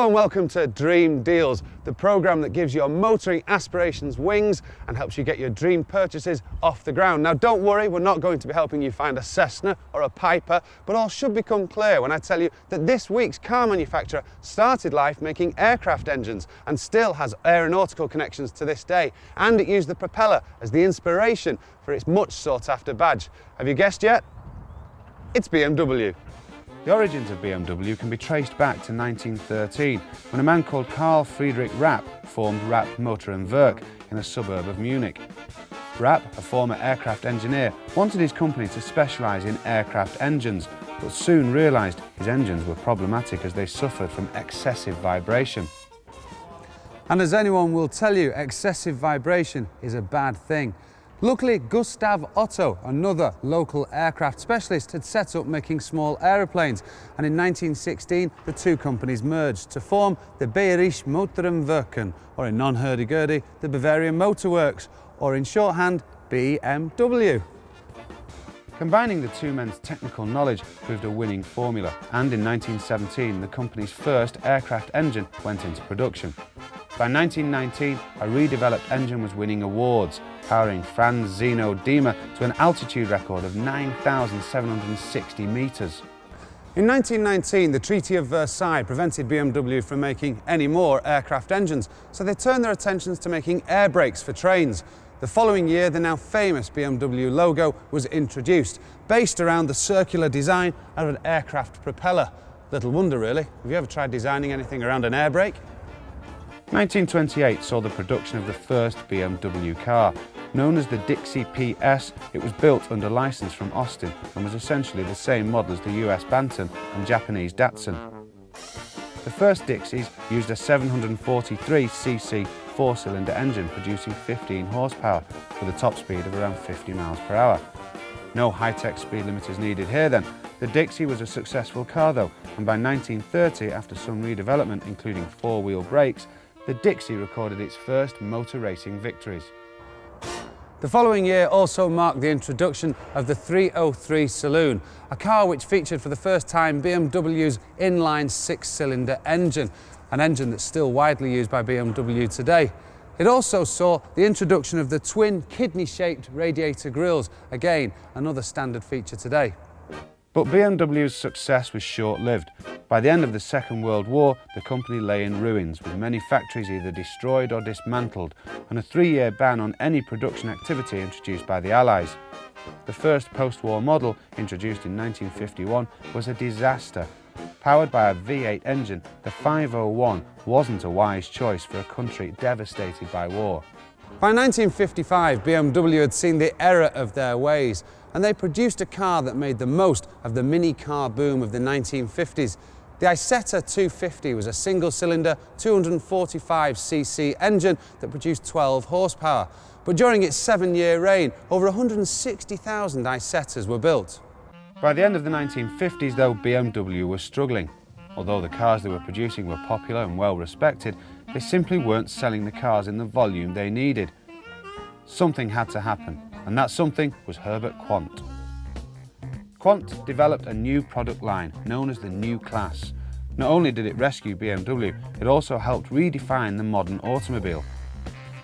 and welcome to Dream Deals, the programme that gives your motoring aspirations wings and helps you get your dream purchases off the ground. Now don't worry, we're not going to be helping you find a Cessna or a Piper, but all should become clear when I tell you that this week's car manufacturer started life making aircraft engines and still has aeronautical connections to this day, and it used the propeller as the inspiration for its much sought after badge. Have you guessed yet? It's BMW. The origins of BMW can be traced back to 1913, when a man called Carl Friedrich Rapp formed Rapp Motor & Werk in a suburb of Munich. Rapp, a former aircraft engineer, wanted his company to specialise in aircraft engines, but soon realised his engines were problematic as they suffered from excessive vibration. And as anyone will tell you, excessive vibration is a bad thing. Luckily, Gustav Otto, another local aircraft specialist, had set up making small aeroplanes, and in 1916 the two companies merged to form the Bayerische Motor & Werken, or in non-hurdy-gurdy, the Bavarian Motor Works, or in shorthand, BMW. Combining the two men's technical knowledge proved a winning formula, and in 1917 the company's first aircraft engine went into production. By 1919, a redeveloped engine was winning awards, powering Franz Zeno Diemer to an altitude record of 9,760 metres. In 1919, the Treaty of Versailles prevented BMW from making any more aircraft engines, so they turned their attentions to making air brakes for trains. The following year, the now famous BMW logo was introduced, based around the circular design of an aircraft propeller. Little wonder, really. Have you ever tried designing anything around an air brake? 1928 saw the production of the first BMW car. Known as the Dixie PS, it was built under licence from Austin and was essentially the same model as the US Bantam and Japanese Datsun. The first Dixies used a 743cc four-cylinder engine producing 15 horsepower with a top speed of around 50 miles per hour. No high-tech speed limiters needed here then. The Dixie was a successful car though, and by 1930, after some redevelopment including four-wheel brakes, the Dixie recorded its first motor racing victories. The following year also marked the introduction of the 303 Saloon, a car which featured for the first time BMW's inline six-cylinder engine, an engine that's still widely used by BMW today. It also saw the introduction of the twin kidney-shaped radiator grilles, again another standard feature today. But BMW's success was short-lived. By the end of the Second World War, the company lay in ruins, with many factories either destroyed or dismantled, and a 3-year ban on any production activity introduced by the Allies. The first post-war model, introduced in 1951, was a disaster. Powered by a V8 engine, the 501 wasn't a wise choice for a country devastated by war. By 1955, BMW had seen the error of their ways, and they produced a car that made the most of the mini-car boom of the 1950s. The Isetta 250 was a single-cylinder 245cc engine that produced 12 horsepower. But during its 7-year reign, over 160,000 Isettas were built. By the end of the 1950s, though, BMW was struggling. Although the cars they were producing were popular and well respected, they simply weren't selling the cars in the volume they needed. Something had to happen, and that something was Herbert Quandt. Quandt developed a new product line known as the New Class. Not only did it rescue BMW, it also helped redefine the modern automobile.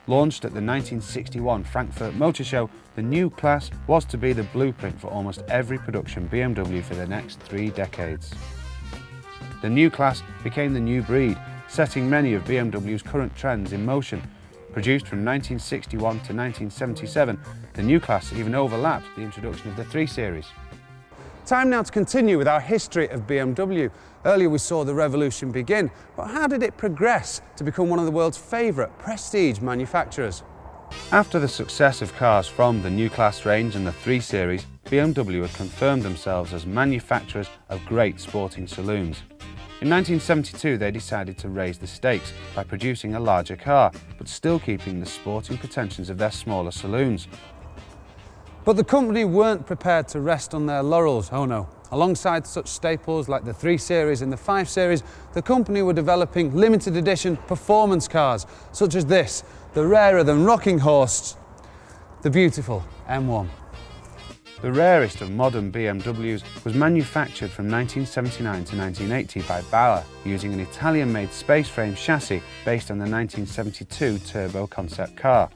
Launched at the 1961 Frankfurt Motor Show, the New Class was to be the blueprint for almost every production BMW for the next 3 decades. The New Class became the new breed, setting many of BMW's current trends in motion. Produced from 1961 to 1977, the New Class even overlapped the introduction of the 3 Series. Time now to continue with our history of BMW. Earlier we saw the revolution begin, but how did it progress to become one of the world's favourite prestige manufacturers? After the success of cars from the New Class range and the 3 Series, BMW had confirmed themselves as manufacturers of great sporting saloons. In 1972 they decided to raise the stakes by producing a larger car, but still keeping the sporting pretensions of their smaller saloons. But the company weren't prepared to rest on their laurels, oh no. Alongside such staples like the 3 Series and the 5 Series, the company were developing limited edition performance cars, such as this, the rarer than rocking horse, the beautiful M1. The rarest of modern BMWs was manufactured from 1979 to 1980 by Bauer using an Italian-made space frame chassis based on the 1972 turbo concept car.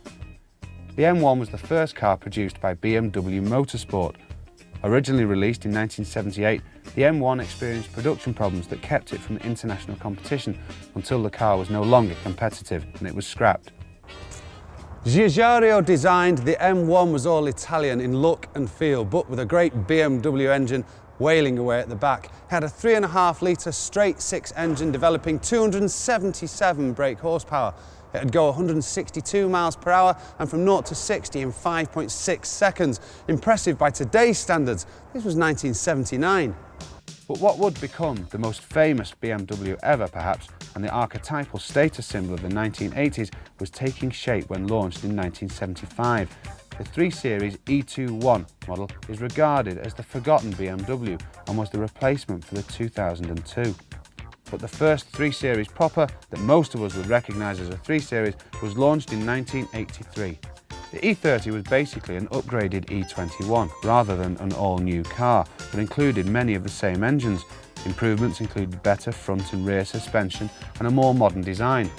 The M1 was the first car produced by BMW Motorsport. Originally released in 1978, the M1 experienced production problems that kept it from international competition until the car was no longer competitive and it was scrapped. Giugiaro designed the M1 was all Italian in look and feel, but with a great BMW engine wailing away at the back. It had a 3.5 litre straight six engine developing 277 brake horsepower. It'd go 162 miles per hour and from 0 to 60 in 5.6 seconds. Impressive by today's standards. This was 1979. But what would become the most famous BMW ever, perhaps, and the archetypal status symbol of the 1980s was taking shape when launched in 1975. The 3 Series E21 model is regarded as the forgotten BMW and was the replacement for the 2002. But the first 3 Series proper, that most of us would recognise as a 3 Series, was launched in 1983. The E30 was basically an upgraded E21 rather than an all-new car, but included many of the same engines. Improvements included better front and rear suspension and a more modern design.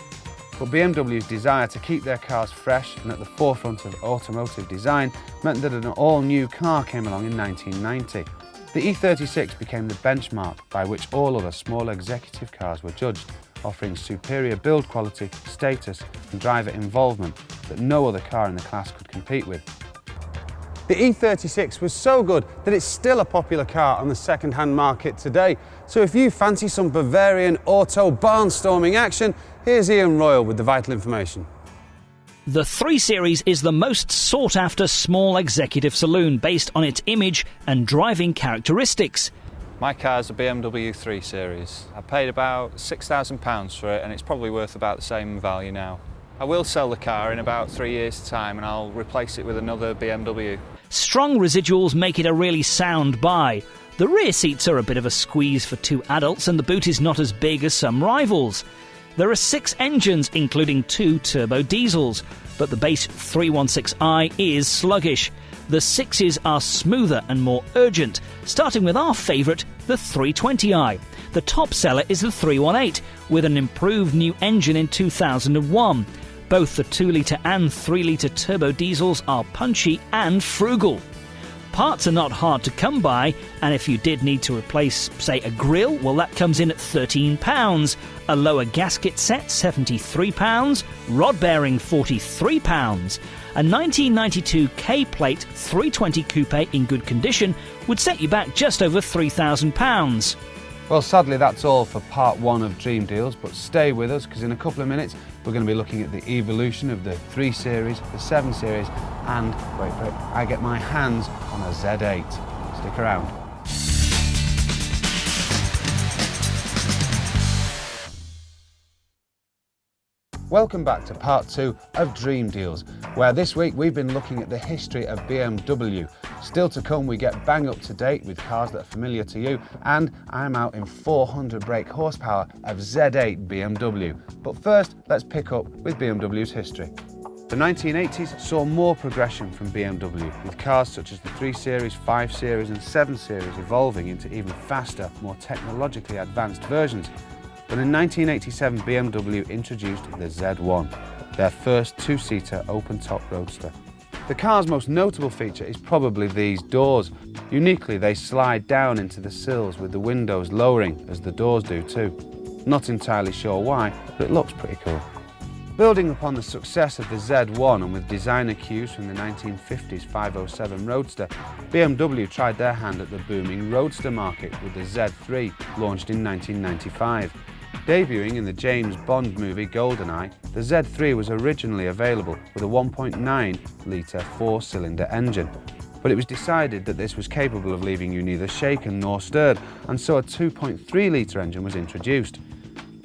But BMW's desire to keep their cars fresh and at the forefront of automotive design meant that an all-new car came along in 1990. The E36 became the benchmark by which all other small executive cars were judged, offering superior build quality, status and driver involvement that no other car in the class could compete with. The E36 was so good that it's still a popular car on the second-hand market today. So if you fancy some Bavarian auto barnstorming action, here's Ian Royal with the vital information. The 3 Series is the most sought-after small executive saloon based on its image and driving characteristics. My car's a BMW 3 Series. I paid about £6,000 for it and it's probably worth about the same value now. I will sell the car in about 3 years' time and I'll replace it with another BMW. Strong residuals make it a really sound buy. The rear seats are a bit of a squeeze for 2 adults and the boot is not as big as some rivals. There are 6 engines, including 2 turbo diesels, but the base 316i is sluggish. The 6s are smoother and more urgent, starting with our favourite, the 320i. The top seller is the 318, with an improved new engine in 2001. Both the 2-litre and 3-litre turbo diesels are punchy and frugal. Parts are not hard to come by, and if you did need to replace, say, a grille, well, that comes in at £13. A lower gasket set, £73. Rod bearing, £43. A 1992 K-plate 320 coupe in good condition would set you back just over £3,000. Well, sadly that's all for part 1 of Dream Deals, but stay with us because in a couple of minutes we're going to be looking at the evolution of the 3 Series, the 7 Series and, wait for it, I get my hands on a Z8. Stick around. Welcome back to part 2 of Dream Deals, where this week we've been looking at the history of BMW. Still to come, we get bang up to date with cars that are familiar to you, and I'm out in 400 brake horsepower of Z8 BMW. But first, let's pick up with BMW's history. The 1980s saw more progression from BMW, with cars such as the 3 Series, 5 Series and 7 Series evolving into even faster, more technologically advanced versions. But in 1987, BMW introduced the Z1, their first 2-seater open-top roadster. The car's most notable feature is probably these doors. Uniquely, they slide down into the sills with the windows lowering, as the doors do too. Not entirely sure why, but it looks pretty cool. Building upon the success of the Z1 and with designer cues from the 1950s 507 Roadster, BMW tried their hand at the booming Roadster market with the Z3, launched in 1995. Debuting in the James Bond movie GoldenEye, the Z3 was originally available with a 1.9-litre 4-cylinder engine, but it was decided that this was capable of leaving you neither shaken nor stirred, and so a 2.3-litre engine was introduced.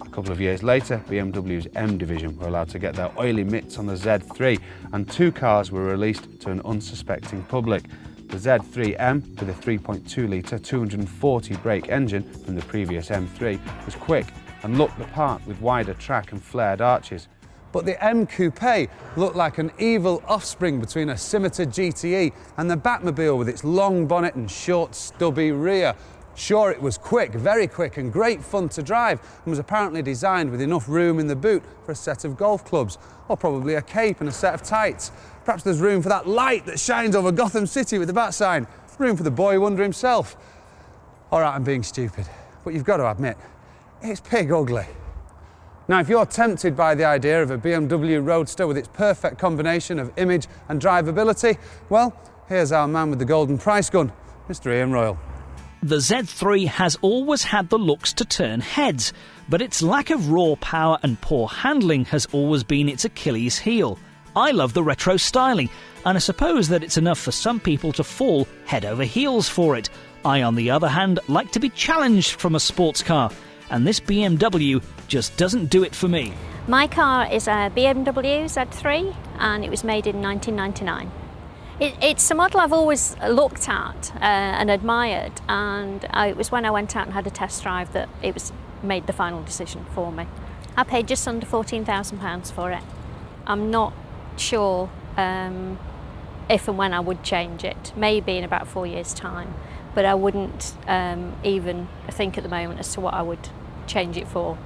A couple of years later, BMW's M division were allowed to get their oily mitts on the Z3, and 2 cars were released to an unsuspecting public. The Z3M, with a 3.2-litre 240 brake engine from the previous M3, was quick and looked the part with wider track and flared arches. but the M Coupe looked like an evil offspring between a Scimitar GTE and the Batmobile with its long bonnet and short stubby rear. Sure, it was quick, very quick and great fun to drive, and was apparently designed with enough room in the boot for a set of golf clubs, or probably a cape and a set of tights. Perhaps there's room for that light that shines over Gotham City with the bat sign. Room for the boy wonder himself. All right, I'm being stupid, but you've got to admit, it's pig ugly. Now, if you're tempted by the idea of a BMW Roadster with its perfect combination of image and drivability, well, here's our man with the golden price gun, Mr. Ian Royal. The Z3 has always had the looks to turn heads, but its lack of raw power and poor handling has always been its Achilles heel. I love the retro styling, and I suppose that it's enough for some people to fall head over heels for it. I, on the other hand, like to be challenged from a sports car, and this BMW just doesn't do it for me. My car is a BMW Z3, and it was made in 1999. It's a model I've always looked at and admired, and it was when I went out and had a test drive that it was made the final decision for me. I paid just under £14,000 for it. I'm not sure if and when I would change it, maybe in about 4 years' time, but I wouldn't even think at the moment as to what I would change it for.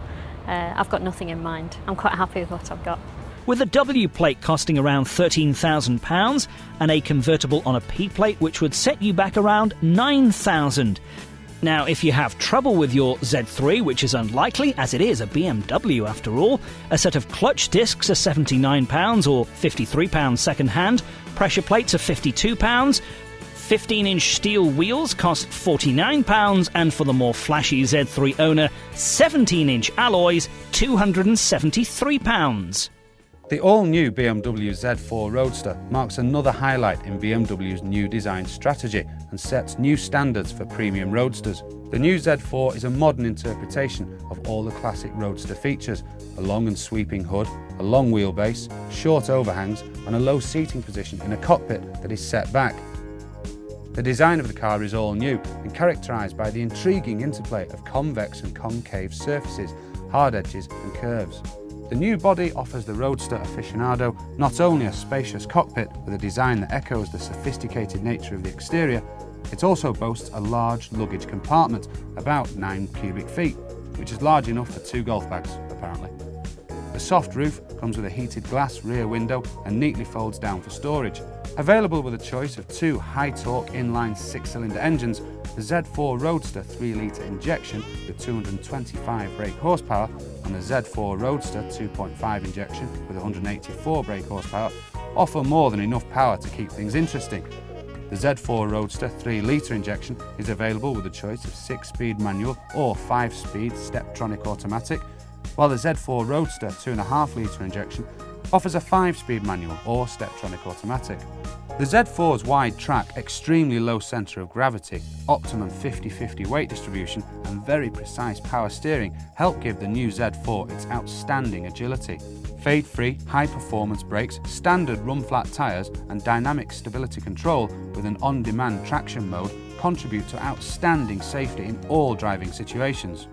I've got nothing in mind. I'm quite happy with what I've got. With a W plate costing around £13,000 and a convertible on a P plate which would set you back around £9,000. Now, if you have trouble with your Z3, which is unlikely as it is a BMW after all, a set of clutch discs are £79 or £53 second hand, pressure plates are £52, 15-inch steel wheels cost £49, and for the more flashy Z3 owner, 17-inch alloys, £273. The all-new BMW Z4 Roadster marks another highlight in BMW's new design strategy and sets new standards for premium roadsters. The new Z4 is a modern interpretation of all the classic Roadster features: a long and sweeping hood, a long wheelbase, short overhangs and a low seating position in a cockpit that is set back. The design of the car is all new and characterised by the intriguing interplay of convex and concave surfaces, hard edges and curves. The new body offers the Roadster aficionado not only a spacious cockpit with a design that echoes the sophisticated nature of the exterior, it also boasts a large luggage compartment, about 9 cubic feet, which is large enough for 2 golf bags, apparently. The soft roof comes with a heated glass rear window and neatly folds down for storage. Available with a choice of 2 high-torque inline 6-cylinder engines, the Z4 Roadster 3-litre injection with 225 brake horsepower and the Z4 Roadster 2.5 injection with 184 brake horsepower offer more than enough power to keep things interesting. The Z4 Roadster 3-litre injection is available with a choice of 6-speed manual or 5-speed Steptronic automatic, while the Z4 Roadster 2.5-litre injection offers a 5-speed manual or Steptronic automatic. The Z4's wide track, extremely low centre of gravity, optimum 50-50 weight distribution and very precise power steering help give the new Z4 its outstanding agility. Fade-free, high-performance brakes, standard run-flat tyres and dynamic stability control with an on-demand traction mode contribute to outstanding safety in all driving situations.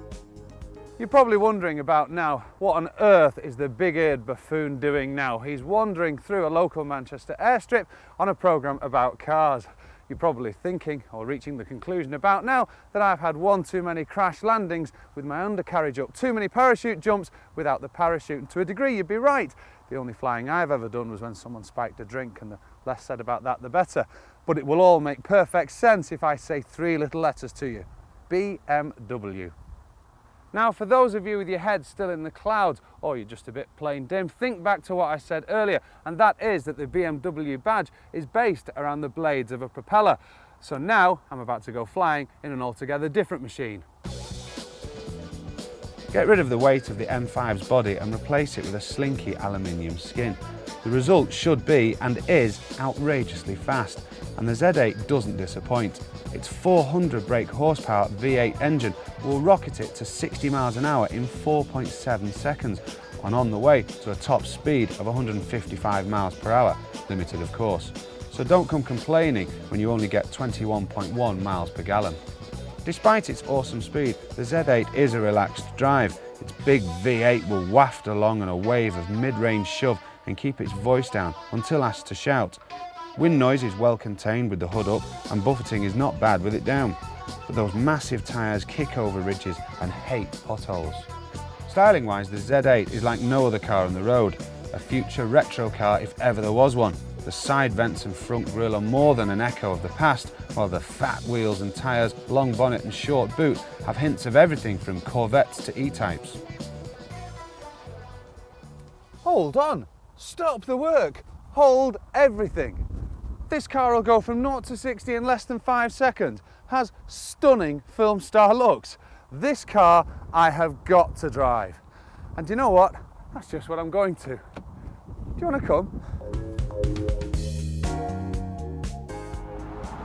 You're probably wondering about now, what on earth is the big-eared buffoon doing now? He's wandering through a local Manchester airstrip on a programme about cars. You're probably thinking, or reaching the conclusion about now, that I've had one too many crash landings with my undercarriage up, too many parachute jumps without the parachute. And to a degree, you'd be right. The only flying I've ever done was when someone spiked a drink, and the less said about that, the better. But it will all make perfect sense if I say 3 little letters to you. BMW. Now, for those of you with your head still in the clouds, or you're just a bit plain dim, think back to what I said earlier, and that is that the BMW badge is based around the blades of a propeller. So now I'm about to go flying in an altogether different machine. Get rid of the weight of the M5's body and replace it with a slinky aluminium skin. The result should be, and is, outrageously fast, and the Z8 doesn't disappoint. Its 400 brake horsepower V8 engine will rocket it to 60 miles an hour in 4.7 seconds, and on the way to a top speed of 155 miles per hour, limited of course. So don't come complaining when you only get 21.1 miles per gallon. Despite its awesome speed, the Z8 is a relaxed drive. Its big V8 will waft along on a wave of mid-range shove and keep its voice down until asked to shout. Wind noise is well contained with the hood up, and buffeting is not bad with it down. But those massive tyres kick over ridges and hate potholes. Styling-wise, the Z8 is like no other car on the road. A future retro car if ever there was one. The side vents and front grille are more than an echo of the past, while the fat wheels and tyres, long bonnet and short boot have hints of everything from Corvettes to E-types. Hold on, stop the work, hold everything. This car will go from 0 to 60 in less than 5 seconds, has stunning film star looks. This car I have got to drive. And do you know what? That's just what I'm going to. Do you want to come?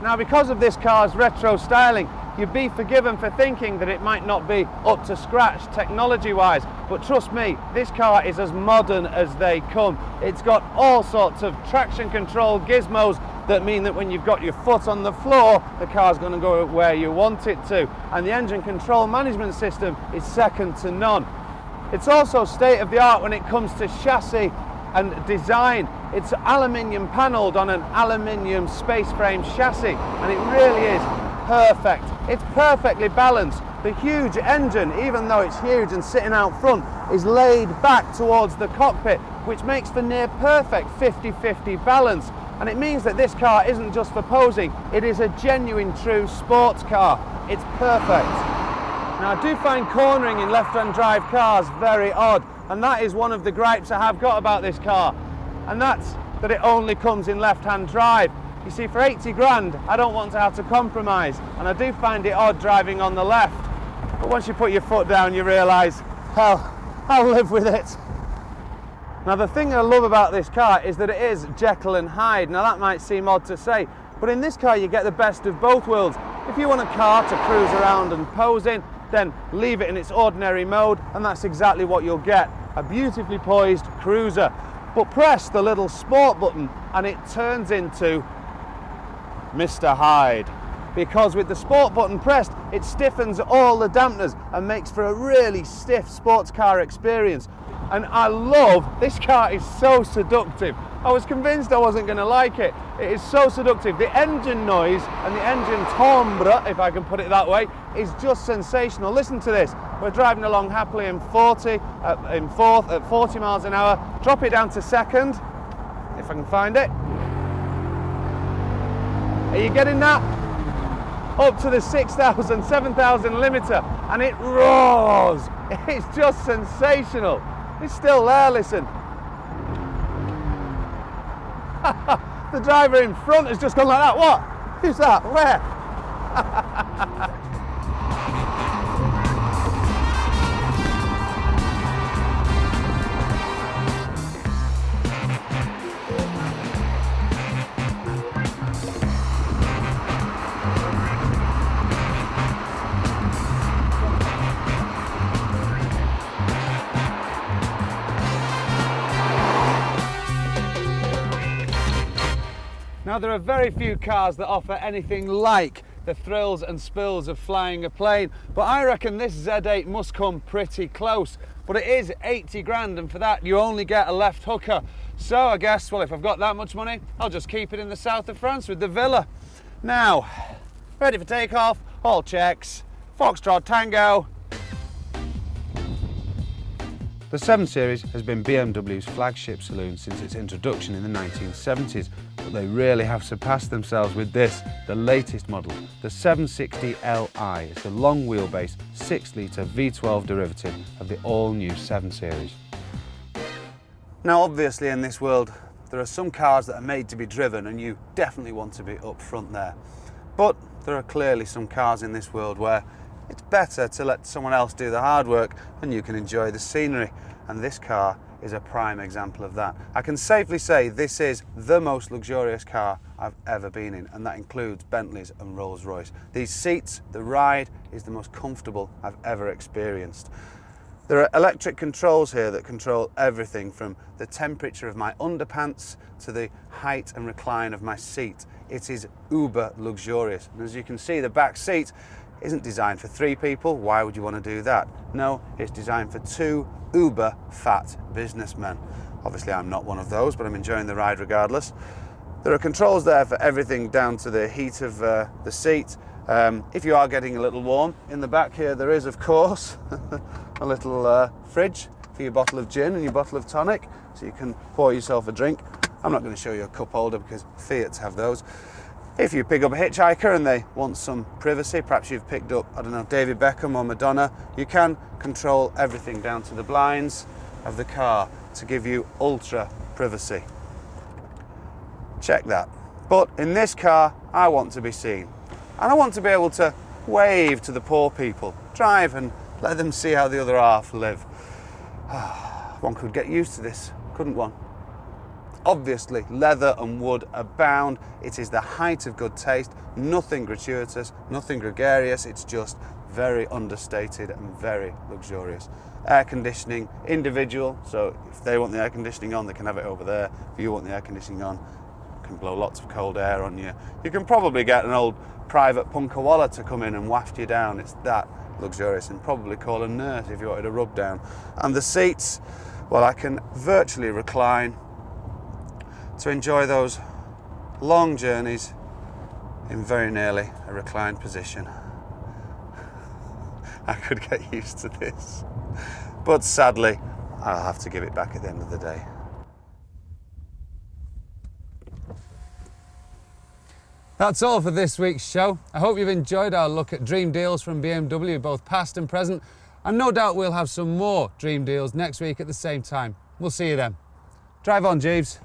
Now, because of this car's retro styling, you'd be forgiven for thinking that it might not be up to scratch technology-wise, but trust me, this car is as modern as they come. It's got all sorts of traction control gizmos that mean that when you've got your foot on the floor, the car's going to go where you want it to. And the engine control management system is second to none. It's also state-of-the-art when it comes to chassis and design. It's aluminium panelled on an aluminium space frame chassis, and it really is perfect. It's perfectly balanced. The huge engine, even though it's huge and sitting out front, is laid back towards the cockpit, which makes for near perfect 50-50 balance. And it means that this car isn't just for posing, it is a genuine true sports car. It's perfect. Now, I do find cornering in left-hand drive cars very odd, and that is one of the gripes I have got about this car, and that's that it only comes in left-hand drive. You see, for 80 grand, I don't want to have to compromise, and I do find it odd driving on the left. But once you put your foot down, you realise, hell, I'll live with it. Now, the thing I love about this car is that it is Jekyll and Hyde. Now, that might seem odd to say, but in this car, you get the best of both worlds. If you want a car to cruise around and pose in, then leave it in its ordinary mode, and that's exactly what you'll get. A beautifully poised cruiser. But press the little sport button and it turns into Mr. Hyde. Because with the sport button pressed, it stiffens all the dampeners and makes for a really stiff sports car experience. And I love, this car is so seductive. I was convinced I wasn't going to like it. It is so seductive. The engine noise and the engine timbre, if I can put it that way, is just sensational. Listen to this. We're driving along happily in fourth at 40 miles an hour. Drop it down to second, if I can find it. Are you getting that? Up to the 6,000, 7,000 limiter, and it roars. It's just sensational. It's still there, listen. The driver in front has just gone like that. What? Who's that? Where? Now, there are very few cars that offer anything like the thrills and spills of flying a plane, but I reckon this Z8 must come pretty close. But it is 80 grand, and for that you only get a left hooker. So I guess, well, if I've got that much money, I'll just keep it in the south of France with the villa. Now, ready for takeoff, all checks, Foxtrot Tango. The 7 Series has been BMW's flagship saloon since its introduction in the 1970s, but they really have surpassed themselves with this, the latest model. The 760Li is the long wheelbase 6-litre V12 derivative of the all-new 7 Series. Now, obviously in this world, there are some cars that are made to be driven, and you definitely want to be up front there. But there are clearly some cars in this world where it's better to let someone else do the hard work and you can enjoy the scenery, and this car is a prime example of that. I can safely say this is the most luxurious car I've ever been in, and that includes Bentleys and Rolls-Royce. These seats, the ride is the most comfortable I've ever experienced. There are electric controls here that control everything from the temperature of my underpants to the height and recline of my seat. It is uber luxurious, and as you can see, the back seat isn't designed for 3 people. Why would you want to do that? No, it's designed for 2 uber fat businessmen. Obviously I'm not one of those, but I'm enjoying the ride regardless. There are controls there for everything down to the heat of the seat. If you are getting a little warm, in the back here there is, of course, a little fridge for your bottle of gin and your bottle of tonic, so you can pour yourself a drink. I'm not going to show you a cup holder because Fiats have those. If you pick up a hitchhiker and they want some privacy, perhaps you've picked up, I don't know, David Beckham or Madonna, you can control everything down to the blinds of the car to give you ultra privacy. Check that. But in this car, I want to be seen. And I want to be able to wave to the poor people, drive and let them see how the other half live. One could get used to this, couldn't one? Obviously, leather and wood abound. It is the height of good taste, nothing gratuitous, nothing gregarious, it's just very understated and very luxurious. Air conditioning, individual, so if they want the air conditioning on, they can have it over there. If you want the air conditioning on, it can blow lots of cold air on you. You can probably get an old private punkawalla to come in and waft you down. It's that luxurious, and probably call a nurse if you wanted a rub down. And the seats, well, I can virtually recline to enjoy those long journeys in very nearly a reclined position. I could get used to this, but sadly I'll have to give it back at the end of the day. That's all for this week's show. I hope you've enjoyed our look at dream deals from BMW, both past and present, and no doubt we'll have some more dream deals next week at the same time. We'll see you then. Drive on, Jeeves.